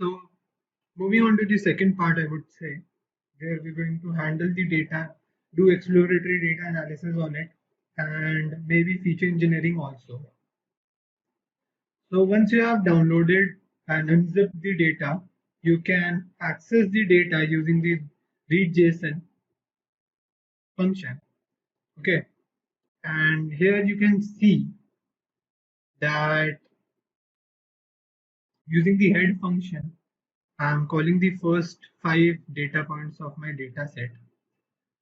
So moving on to the second part, I would say, where we're going to handle the data, do exploratory data analysis on it, and maybe feature engineering also. So once you have downloaded and unzipped the data, you can access the data using the read.json function. Okay, and here you can see that using the head function, I'm calling the first 5 data points of my data set,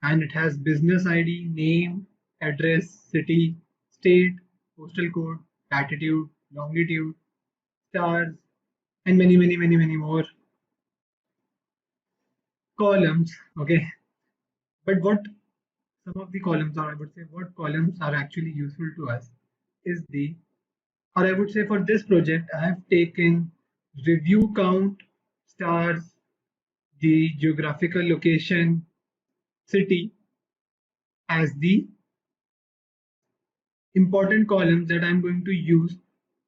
and it has business ID, name, address, city, state, postal code, latitude, longitude, stars, and many more columns. Okay, but what some of the columns are, I would say, what columns are actually useful to us is the, or I would say for this project, I have taken review count, stars, the geographical location, city as the important columns that I'm going to use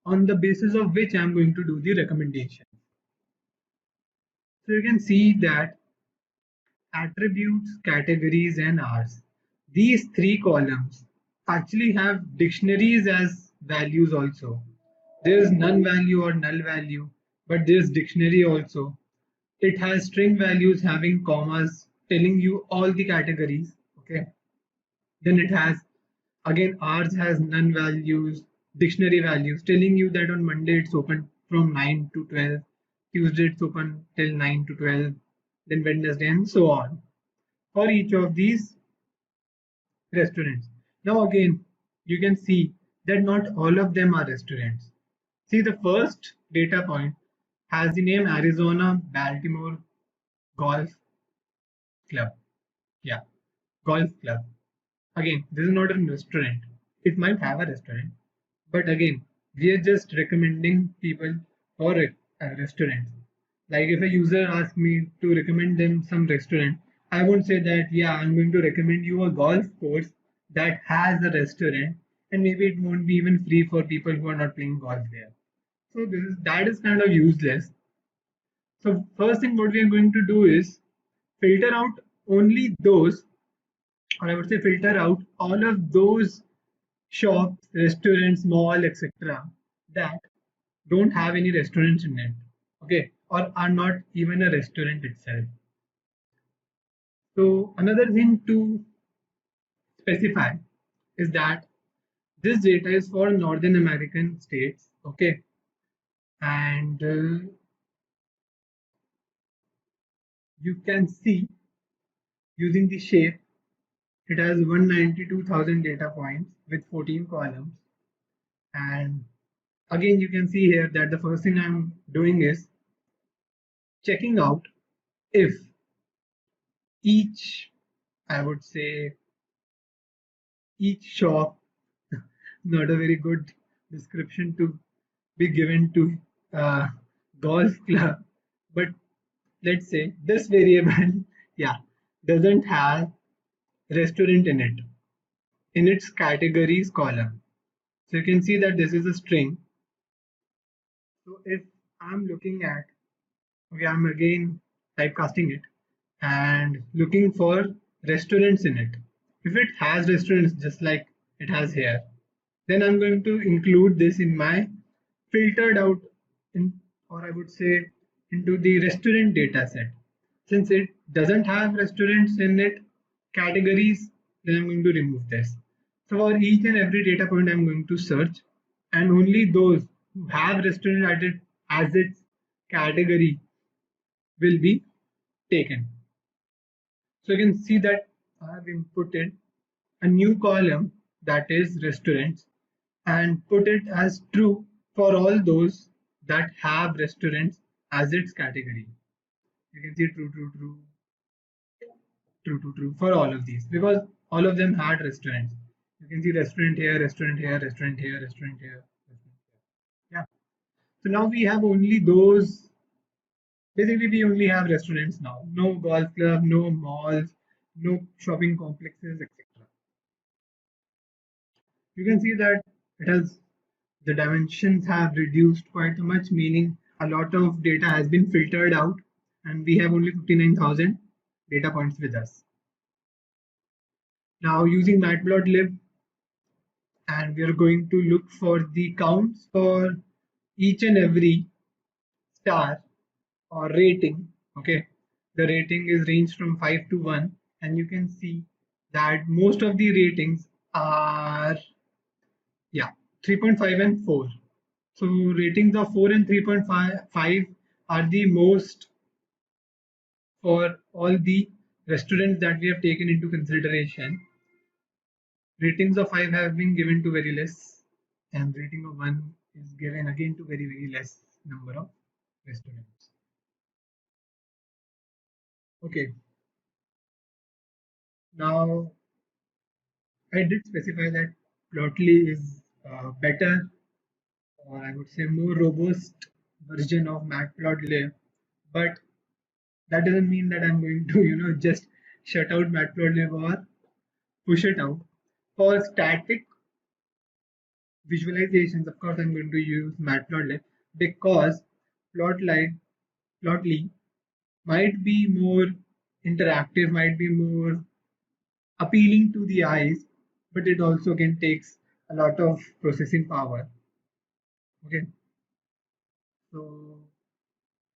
on the basis of which I'm going to do the recommendation. So you can see that attributes, categories, and hours. These three columns actually have dictionaries as values also. There's none value or null value, but there's dictionary also. It has string values having commas telling you all the categories. Okay. Then it has, again, ours has none values, dictionary values telling you that on Monday it's open from 9 to 12, Tuesday it's open till 9 to 12, then Wednesday, and so on for each of these restaurants. Now, again, you can see that not all of them are restaurants. See, the first data point has the name Arizona Baltimore Golf Club. Yeah, Golf Club. Again, this is not a restaurant. It might have a restaurant, but again, we are just recommending people for a restaurant. Like if a user asks me to recommend them some restaurant, I won't say that, yeah, I'm going to recommend you a golf course that has a restaurant, and maybe it won't be even free for people who are not playing golf there. So that is kind of useless. So first thing what we are going to do is filter out only those, or I would say filter out all of those shops, restaurants, mall, etc. that don't have any restaurants in it, okay, or are not even a restaurant itself. So another thing to specify is that this data is for Northern American states, okay, and you can see using the shape, it has 192,000 data points with 14 columns, and again you can see here that the first thing I'm doing is checking out if each, I would say, each shop, not a very good description to be given to golf club, but let's say this variable, yeah, doesn't have restaurant in its categories column. So you can see that this is a string. So if I'm looking at, okay, I'm again typecasting it and looking for restaurants in it. If it has restaurants just like it has here, then I'm going to include this in my filtered out in, or I would say into the restaurant data set. Since it doesn't have restaurants in it categories, then I'm going to remove this. So for each and every data point, I'm going to search, and only those who have restaurant added as its category will be taken. So you can see that I have inputted a new column that is restaurants and put it as true for all those that have restaurants as its category. You can see true for all of these because all of them had restaurants. You can see restaurant here, restaurant here, restaurant here, restaurant here, restaurant here. Yeah. So now we have only those. Basically, we only have restaurants now. No golf club, no malls, no shopping complexes, etc. You can see that it has the dimensions have reduced quite much, meaning a lot of data has been filtered out and we have only 59,000 data points with us. Now using matplotlib, and we are going to look for the counts for each and every star or rating. Okay, the rating is ranged from 5 to 1, and you can see that most of the ratings are, yeah, 3.5 and 4. So ratings of 4 and 3.5 are the most for all the restaurants that we have taken into consideration. Ratings of 5 have been given to very less, and rating of 1 is given again to very less number of restaurants. Okay, now I did specify that Plotly is better, or I would say more robust version of Matplotlib, but that doesn't mean that I'm going to, just shut out Matplotlib or push it out. For static visualizations, of course, I'm going to use Matplotlib because Plotly, Plotly might be more interactive, might be more appealing to the eyes, but it also can takes a lot of processing power. Okay, so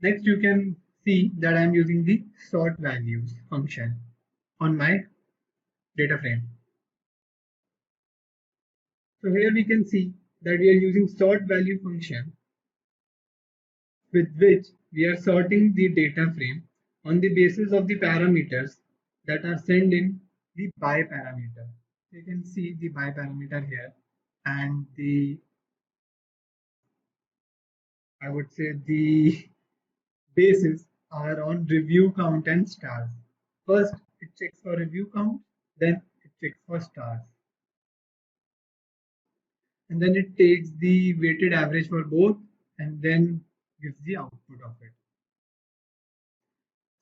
next you can see that I'm using the sort values function on my data frame. So here we can see that we are using sort value function with which we are sorting the data frame on the basis of the parameters that are sent in the by parameter. You can see the by parameter here, and the, I would say, the bases are on review count and stars. First it checks for review count, then it checks for stars, and then it takes the weighted average for both and then gives the output of it.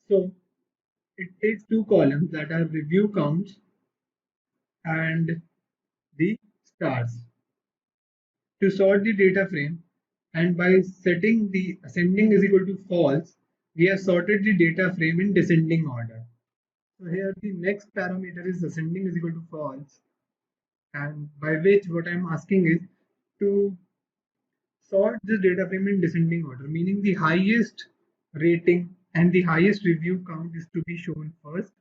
So it takes two columns that are review counts and the stars to sort the data frame, and by setting the ascending is equal to false, we have sorted the data frame in descending order. So here the next parameter is ascending is equal to false, and by which what I'm asking is to sort this data frame in descending order, meaning the highest rating and the highest review count is to be shown first,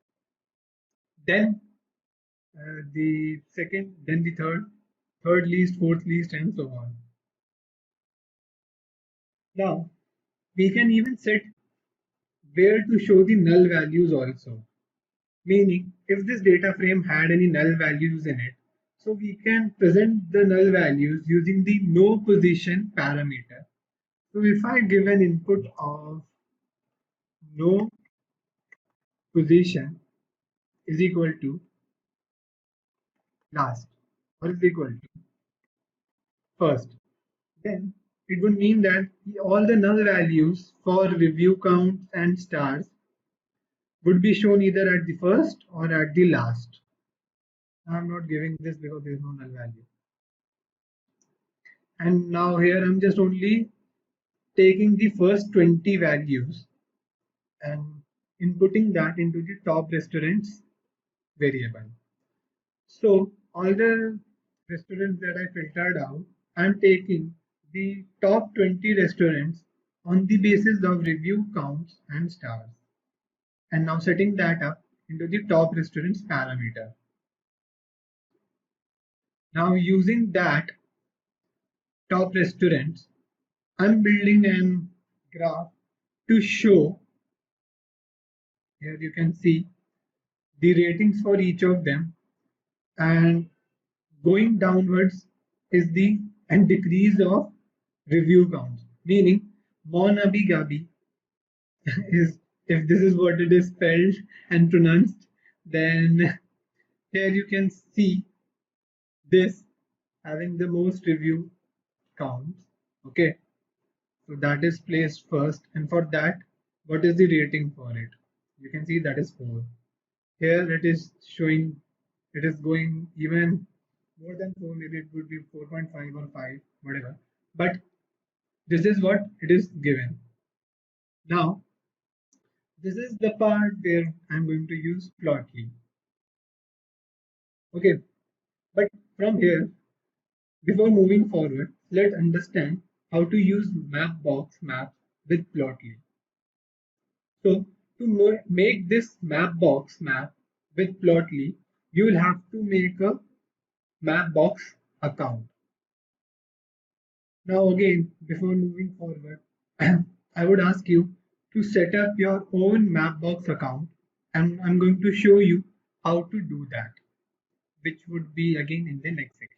then the second, then the third least, fourth least, and so on. Now we can even set where to show the null values also, meaning if this data frame had any null values in it, so we can present the null values using the no position parameter. So if I give an input of no position is equal to last or is equal to first, then it would mean that all the null values for review counts and stars would be shown either at the first or at the last. I'm not giving this because there is no null value. And now here I'm just only taking the first 20 values and inputting that into the top restaurants variable. So all the restaurants that I filtered out, I'm taking the top 20 restaurants on the basis of review counts and stars, and now setting that up into the top restaurants parameter. Now using that top restaurants, I'm building an graph to show, here you can see the ratings for each of them, and going downwards is the and decrease of review counts, meaning Mon Abi Gabi is, if this is what it is spelled and pronounced, then here you can see this having the most review counts. Okay, so that is placed first, and for that, what is the rating for it? You can see that is 4. Here it is showing it is going even more than 4, maybe it would be 4.5 or 5, whatever. But This is what it is given. Now, this is the part where I'm going to use Plotly. Okay, but from here, before moving forward, let's understand how to use Mapbox map with Plotly. So, to make this Mapbox map with Plotly, you will have to make a Mapbox account. Now, again, before moving forward, I would ask you to set up your own Mapbox account, and I'm going to show you how to do that, which would be again in the next section.